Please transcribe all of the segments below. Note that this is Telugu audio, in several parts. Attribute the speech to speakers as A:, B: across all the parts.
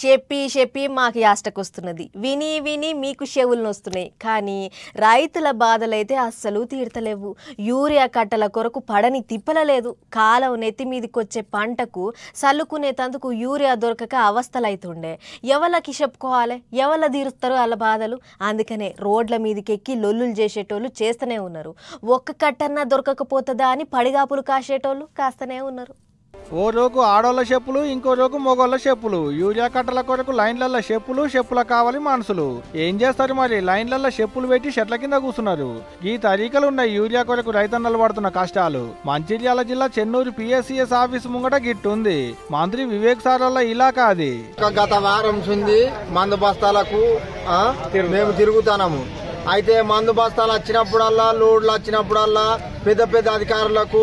A: చెప్పి చెప్పి మాకు యాష్టకొస్తున్నది, విని విని మీకు చెవులు నొస్తున్నాయి. కానీ రైతుల బాధలైతే అస్సలు తీర్తలేవు. యూరియా కట్టల కొరకు పడని తిప్పలలేదు. కాలం నెత్తి మీదకొచ్చే పంటకు సల్లుకునే తందుకు యూరియా దొరకక అవస్థలైతుండే. ఎవలకి చెప్పుకోవాలి, ఎవల తీరుస్తారు వాళ్ళ బాధలు? అందుకనే రోడ్ల మీదకి ఎక్కి లొల్లులు చేసేటోళ్ళు చేస్తూనే ఉన్నారు. ఒక్క కట్టన్నా దొరకకపోతుందా అని పడిగాపులు కాసేటోళ్ళు కాస్తూనే ఉన్నారు.
B: ఓ రోజు ఆడోళ్ళ చెప్పులు, ఇంకో రోజు మొగోళ్ళ చెప్పులు. యూరియా కట్టల కొరకు లైన్లలో చెప్పుల కావాలి మనుషులు. ఏం చేస్తారు మరి? లైన్లలో చెప్పులు పెట్టి చెట్ల కింద కూర్చున్నారు. ఈ తరీకలు ఉన్నాయి యూరియా కొరకు రైతన్నలు పడుతున్న కష్టాలు. మంచిర్యాల జిల్లా చెన్నూరు PSCS ఆఫీస్ ముంగట గిట్టుంది. మంత్రి వివేక్ సారోళ్ళ ఇలాకా అది.
C: గత వారం ఉంది మందు బస్తాలకు మేము తిరుగుతాము. అయితే మందు బస్తాలు వచ్చినప్పుడల్లా, లోడ్లు వచ్చినప్పుడల్లా పెద్ద పెద్ద అధికారులకు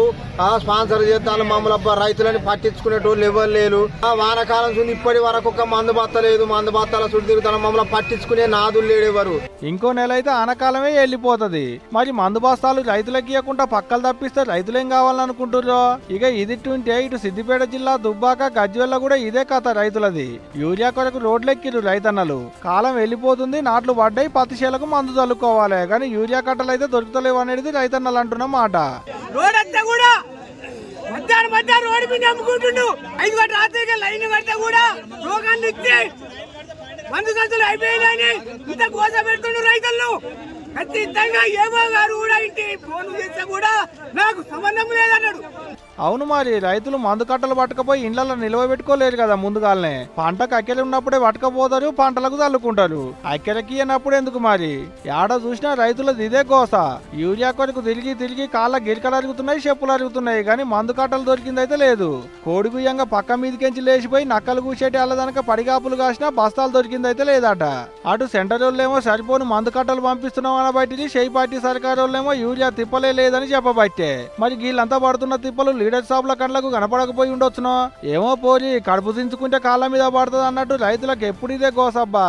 C: స్పాన్సర్ చేద్దాం మమ్మల్ని రైతులని పట్టించుకునేటోళ్ళు ఎవరు లేరు. వానకాలం చూసి ఇప్పటి వరకు ఒక మందు బత్త లేదు. మందు బత్తాల చుట్టూ తిరుగుతాను, మమ్మల్ని పట్టించుకునే నాదులు లేడు ఎవరు.
B: ఇంకో నెల అయితే ఆనకాలమే వెళ్ళిపోతుంది. మరి మందు బస్తాలు రైతులకి ఇవ్వకుండా పక్కలు తప్పిస్తే రైతులేం కావాలనుకుంటుర్రో? ఇక ఇది ఉంటే ఇటు సిద్దిపేట జిల్లా దుబ్బాక గజ్వెల్ల కూడా ఇదే కథ రైతులది. యూరియా కొరకు రోడ్లెక్కిరు రైతన్నలు. కాలం వెళ్ళిపోతుంది, నాట్లు పడ్డాయి, పత్తి చేలకు మందు చల్లుకోవాలి. కానీ యూరియా కట్టలు అయితే దొరుకుతలేవు అనేది రైతన్నలు అంటున్న మాట.
D: మధ్యాహ్నం రోడ్డు మీద అమ్ముకుంటుండు. 5 గంటల రాత్రికి లైన్ కడితే కూడా రోగాన్ని ఇచ్చి మందు సంచులు అయిపోయినాయని ఇంత కోస పెడుతుండ్రు రైతులు. ఖచ్చితంగా ఏమో గారు కూడా ఇంటి ఫోన్ చేస్తే కూడా నాకు సంబంధం లేదన్నాడు.
B: అవును, మరి రైతులు మందు కట్టలు పట్టుకపోయి ఇండ్లలో నిల్వ పెట్టుకోలేరు కదా. ముందుగానే పంటకు అక్కెలు ఉన్నప్పుడే పట్టుకపోతారు, పంటలకు చల్లుకుంటారు. అక్కెలకి అన్నప్పుడు ఎందుకు మరి? ఏడ చూసినా రైతులది ఇదే కోస. యూరియా కొరకు తిరిగి తిరిగి కాళ్ళ గిరికలు అరుగుతున్నాయి, చెప్పులు అరుగుతున్నాయి. కానీ మందు కట్టలు దొరికిందైతే లేదు. కోడిగుయ్యంగా పక్క మీదకెంచి లేచిపోయి నక్కలు కూసేటి అల్లదనక పడిగాపులు కాసినా బస్తాలు దొరికిందైతే లేదట. అటు సెంటర్ వాళ్ళేమో సరిపోను మందు కట్టలు పంపిస్తున్నాం అనబట్టి, షెయి పార్టీ సర్కారు వాళ్ళేమో యూరియా తిప్పలే లేదని చెప్పబట్టే. మరి వీళ్ళంతా పడుతున్న తిప్పలు లీడర్ షాపుల కండ్లకు కనపడకపోయి ఉండొచ్చునో ఏమో. పోరి కడుపు దించుకుంటే కాళ్ళ మీద పడుతుంది అన్నట్టు రైతులకు ఎప్పుడు ఇదే గోసబ్బా.